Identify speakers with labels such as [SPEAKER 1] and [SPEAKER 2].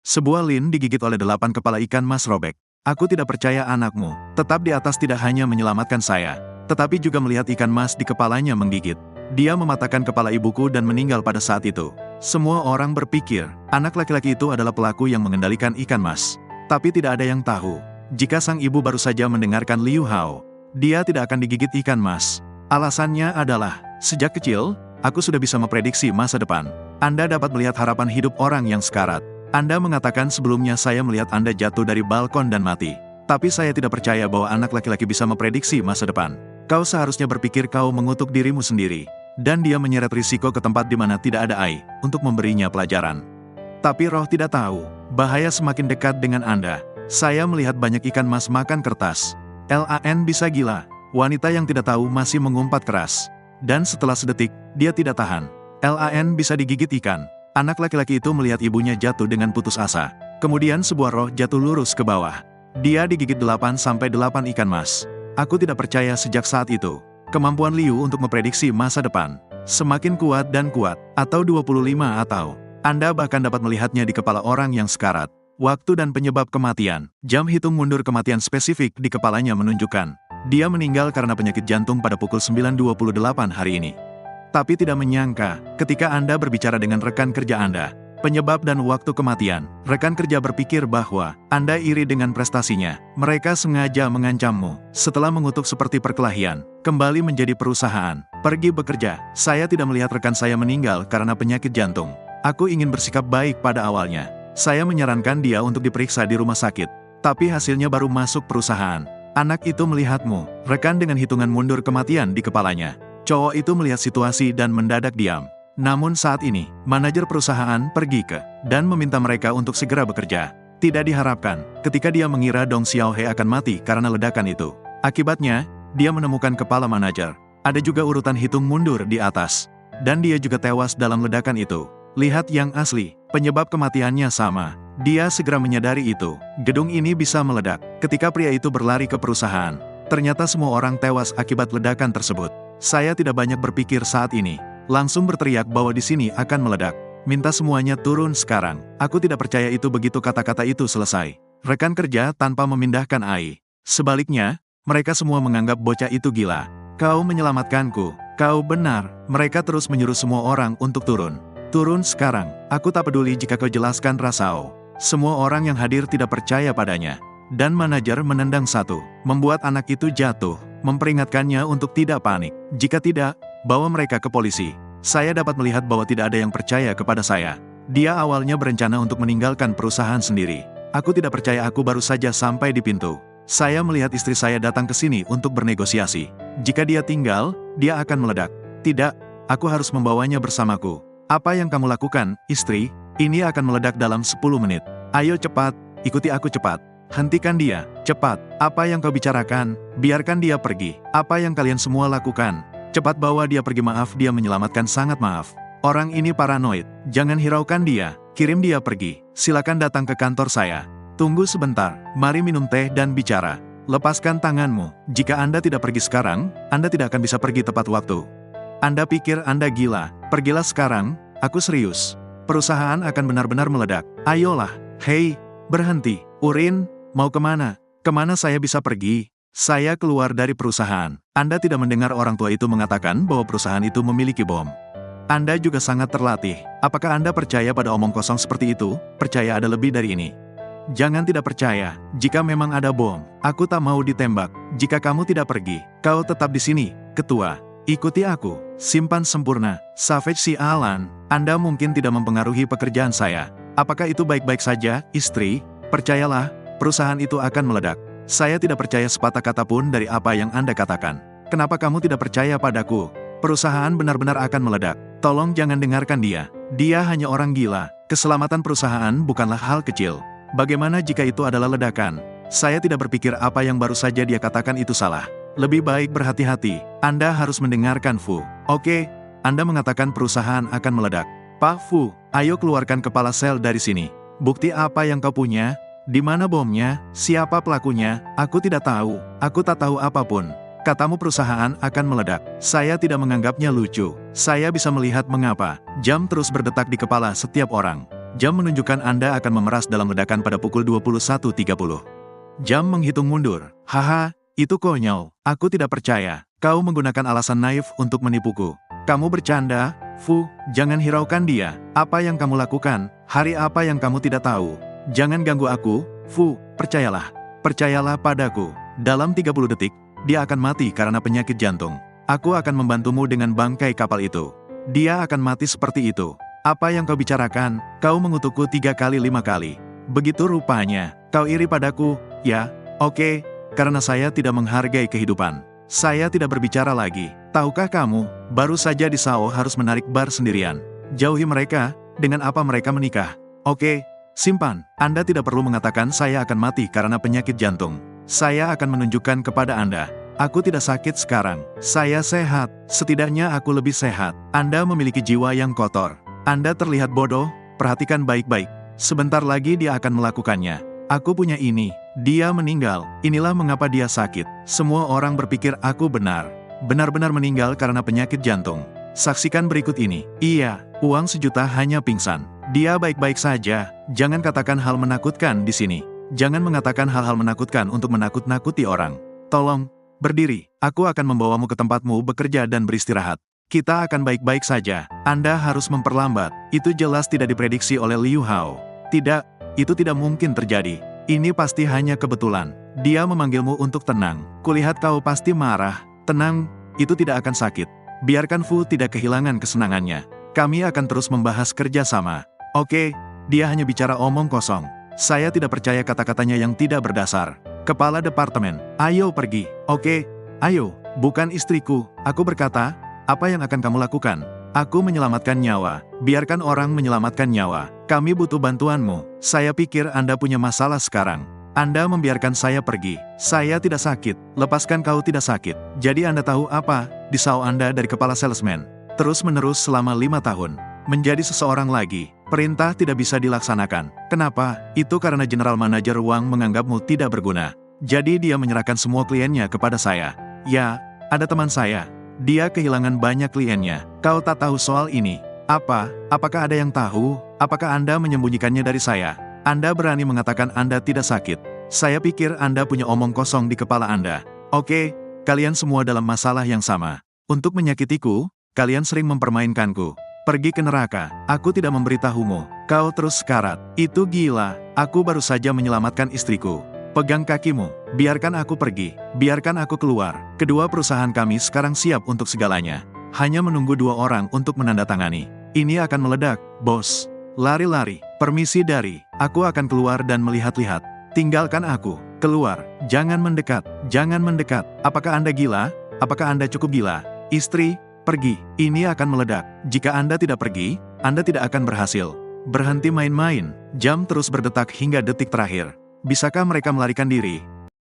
[SPEAKER 1] Sebuah lin digigit oleh 8 kepala ikan mas robek. Aku tidak percaya anakmu, tetap di atas tidak hanya menyelamatkan saya, tetapi juga melihat ikan mas di kepalanya menggigit. Dia mematahkan kepala ibuku dan meninggal pada saat itu. Semua orang berpikir, anak laki-laki itu adalah pelaku yang mengendalikan ikan mas. Tapi tidak ada yang tahu, jika sang ibu baru saja mendengarkan Liu Hao, dia tidak akan digigit ikan mas. Alasannya adalah, sejak kecil, aku sudah bisa memprediksi masa depan. Anda dapat melihat harapan hidup orang yang sekarat. Anda mengatakan sebelumnya saya melihat Anda jatuh dari balkon dan mati. Tapi saya tidak percaya bahwa anak laki-laki bisa memprediksi masa depan. Kau seharusnya berpikir kau mengutuk dirimu sendiri. Dan dia menyeret risiko ke tempat di mana tidak ada Ai, untuk memberinya pelajaran. Tapi roh tidak tahu, bahaya semakin dekat dengan Anda. Saya melihat banyak ikan mas makan kertas. LAN bisa gila, wanita yang tidak tahu masih mengumpat keras. Dan setelah sedetik, dia tidak tahan. LAN bisa digigit ikan. Anak laki-laki itu melihat ibunya jatuh dengan putus asa. Kemudian sebuah roh jatuh lurus ke bawah. Dia digigit 8-8 ikan mas. Aku tidak percaya sejak saat itu. Kemampuan Liu untuk memprediksi masa depan semakin kuat dan kuat, atau 25 atau Anda bahkan dapat melihatnya di kepala orang yang sekarat. Waktu dan penyebab kematian. Jam hitung mundur kematian spesifik di kepalanya menunjukkan dia meninggal karena penyakit jantung pada pukul 9.28 hari ini. Tapi tidak menyangka, ketika Anda berbicara dengan rekan kerja Anda, penyebab dan waktu kematian, rekan kerja berpikir bahwa Anda iri dengan prestasinya. Mereka sengaja mengancammu, setelah mengutuk seperti perkelahian, kembali menjadi perusahaan, pergi bekerja. Saya tidak melihat rekan saya meninggal karena penyakit jantung. Aku ingin bersikap baik pada awalnya. Saya menyarankan dia untuk diperiksa di rumah sakit, tapi hasilnya baru masuk perusahaan. Anak itu melihatmu, rekan dengan hitungan mundur kematian di kepalanya. Cowok itu melihat situasi dan mendadak diam. Namun saat ini, manajer perusahaan pergi ke dan meminta mereka untuk segera bekerja. Tidak diharapkan, ketika dia mengira Dong Xiaohe akan mati karena ledakan itu. Akibatnya, dia menemukan kepala manajer. Ada juga urutan hitung mundur di atas. Dan dia juga tewas dalam ledakan itu. Lihat yang asli, penyebab kematiannya sama. Dia segera menyadari itu. Gedung ini bisa meledak. Ketika pria itu berlari ke perusahaan, ternyata semua orang tewas akibat ledakan tersebut. Saya tidak banyak berpikir saat ini. Langsung berteriak bahwa di sini akan meledak. Minta semuanya turun sekarang. Aku tidak percaya itu begitu kata-kata itu selesai. Rekan kerja tanpa memindahkan Ai. Sebaliknya, mereka semua menganggap bocah itu gila. Kau menyelamatkanku. Kau benar. Mereka terus menyuruh semua orang untuk turun. Turun sekarang. Aku tak peduli jika kau jelaskan Rasao. Semua orang yang hadir tidak percaya padanya. Dan manajer menendang satu, membuat anak itu jatuh, memperingatkannya untuk tidak panik. Jika tidak, bawa mereka ke polisi. Saya dapat melihat bahwa tidak ada yang percaya kepada saya. Dia awalnya berencana untuk meninggalkan perusahaan sendiri. Aku tidak percaya aku baru saja sampai di pintu. Saya melihat istri saya datang ke sini untuk bernegosiasi. Jika dia tinggal, dia akan meledak. Tidak, aku harus membawanya bersamaku. Apa yang kamu lakukan, istri? Ini akan meledak dalam 10 menit. Ayo cepat, ikuti aku cepat. Hentikan dia, cepat. Apa yang kau bicarakan? Biarkan dia pergi. Apa yang kalian semua lakukan? Cepat bawa dia pergi. Maaf, dia menyelamatkan, sangat maaf. Orang ini paranoid. Jangan hiraukan dia. Kirim dia pergi. Silakan datang ke kantor saya. Tunggu sebentar. Mari minum teh dan bicara. Lepaskan tanganmu. Jika Anda tidak pergi sekarang, Anda tidak akan bisa pergi tepat waktu. Anda pikir Anda gila? Pergilah sekarang. Aku serius. Perusahaan akan benar-benar meledak. Ayolah. Hei, berhenti. Urin. Mau kemana? Kemana saya bisa pergi? Saya keluar dari perusahaan. Anda tidak mendengar orang tua itu mengatakan bahwa perusahaan itu memiliki bom. Anda juga sangat terlatih. Apakah Anda percaya pada omong kosong seperti itu? Percaya ada lebih dari ini. Jangan tidak percaya. Jika memang ada bom, aku tak mau ditembak. Jika kamu tidak pergi, kau tetap di sini. Ketua, ikuti aku. Simpan sempurna. Savage si Alan. Anda mungkin tidak mempengaruhi pekerjaan saya. Apakah itu baik-baik saja, istri? Percayalah. Perusahaan itu akan meledak. Saya tidak percaya sepatah kata pun dari apa yang Anda katakan. Kenapa kamu tidak percaya padaku? Perusahaan benar-benar akan meledak. Tolong jangan dengarkan dia. Dia hanya orang gila. Keselamatan perusahaan bukanlah hal kecil. Bagaimana jika itu adalah ledakan? Saya tidak berpikir apa yang baru saja dia katakan itu salah. Lebih baik berhati-hati. Anda harus mendengarkan Fu. Oke, Anda mengatakan perusahaan akan meledak. Pak Fu, ayo keluarkan kepala sel dari sini. Bukti apa yang kau punya? Di mana bomnya? Siapa pelakunya? Aku tidak tahu. Aku tak tahu apapun. Katamu perusahaan akan meledak. Saya tidak menganggapnya lucu. Saya bisa melihat mengapa. Jam terus berdetak di kepala setiap orang. Jam menunjukkan Anda akan memeras dalam ledakan pada pukul 21.30. Jam menghitung mundur. Haha, itu konyol. Aku tidak percaya. Kau menggunakan alasan naif untuk menipuku. Kamu bercanda? Fu, jangan hiraukan dia. Apa yang kamu lakukan? Hari apa yang kamu tidak tahu? Jangan ganggu aku, Fu, percayalah. Percayalah padaku. Dalam 30 detik, dia akan mati karena penyakit jantung. Aku akan membantumu dengan bangkai kapal itu. Dia akan mati seperti itu. Apa yang kau bicarakan? Kau mengutukku 3 kali 5 kali. Begitu rupanya. Kau iri padaku, ya? Oke, karena saya tidak menghargai kehidupan. Saya tidak berbicara lagi. Tahukah kamu, baru saja di Sao harus menarik bar sendirian. Jauhi mereka, dengan apa mereka menikah. Oke, simpan. Anda tidak perlu mengatakan saya akan mati karena penyakit jantung. Saya akan menunjukkan kepada Anda. Aku tidak sakit sekarang. Saya sehat. Setidaknya aku lebih sehat. Anda memiliki jiwa yang kotor. Anda terlihat bodoh, perhatikan baik-baik. Sebentar lagi dia akan melakukannya. Aku punya ini. Dia meninggal. Inilah mengapa dia sakit. Semua orang berpikir aku benar. Benar-benar meninggal karena penyakit jantung. Saksikan berikut ini. Iya, uang 1 juta hanya pingsan. Dia baik-baik saja. Jangan katakan hal menakutkan di sini. Jangan mengatakan hal-hal menakutkan untuk menakut-nakuti orang. Tolong, berdiri. Aku akan membawamu ke tempatmu bekerja dan beristirahat. Kita akan baik-baik saja. Anda harus memperlambat. Itu jelas tidak diprediksi oleh Liu Hao. Tidak, itu tidak mungkin terjadi. Ini pasti hanya kebetulan. Dia memanggilmu untuk tenang. Kulihat kau pasti marah. Tenang, itu tidak akan sakit. Biarkan Fu tidak kehilangan kesenangannya. Kami akan terus membahas kerjasama. Oke, dia hanya bicara omong kosong. Saya tidak percaya kata-katanya yang tidak berdasar. Kepala departemen, ayo pergi. Oke, ayo, bukan istriku. Aku berkata, apa yang akan kamu lakukan? Aku menyelamatkan nyawa. Biarkan orang menyelamatkan nyawa. Kami butuh bantuanmu. Saya pikir Anda punya masalah sekarang. Anda membiarkan saya pergi. Saya tidak sakit. Lepaskan kau tidak sakit. Jadi Anda tahu apa? Di Sao Anda dari kepala salesman. Terus-menerus selama 5 tahun. Menjadi seseorang lagi. Perintah tidak bisa dilaksanakan. Kenapa? Itu karena General Manager Wang menganggapmu tidak berguna. Jadi dia menyerahkan semua kliennya kepada saya. Ya, ada teman saya. Dia kehilangan banyak kliennya. Kau tak tahu soal ini. Apa? Apakah ada yang tahu? Apakah Anda menyembunyikannya dari saya? Anda berani mengatakan Anda tidak sakit. Saya pikir Anda punya omong kosong di kepala Anda. Oke, kalian semua dalam masalah yang sama. Untuk menyakitiku, kalian sering mempermainkanku. Pergi ke neraka. Aku tidak memberitahumu. Kau terus sekarat. Itu gila. Aku baru saja menyelamatkan istriku. Pegang kakimu. Biarkan aku pergi. Biarkan aku keluar. Kedua perusahaan kami sekarang siap untuk segalanya. Hanya menunggu 2 orang untuk menandatangani. Ini akan meledak, bos. Lari-lari. Permisi dari. Aku akan keluar dan melihat-lihat. Tinggalkan aku. Keluar. Jangan mendekat. Jangan mendekat. Apakah Anda gila? Apakah Anda cukup gila? Istri, pergi. Ini akan meledak. Jika Anda tidak pergi, Anda tidak akan berhasil. Berhenti main-main. Jam terus berdetak hingga detik terakhir. Bisakah mereka melarikan diri?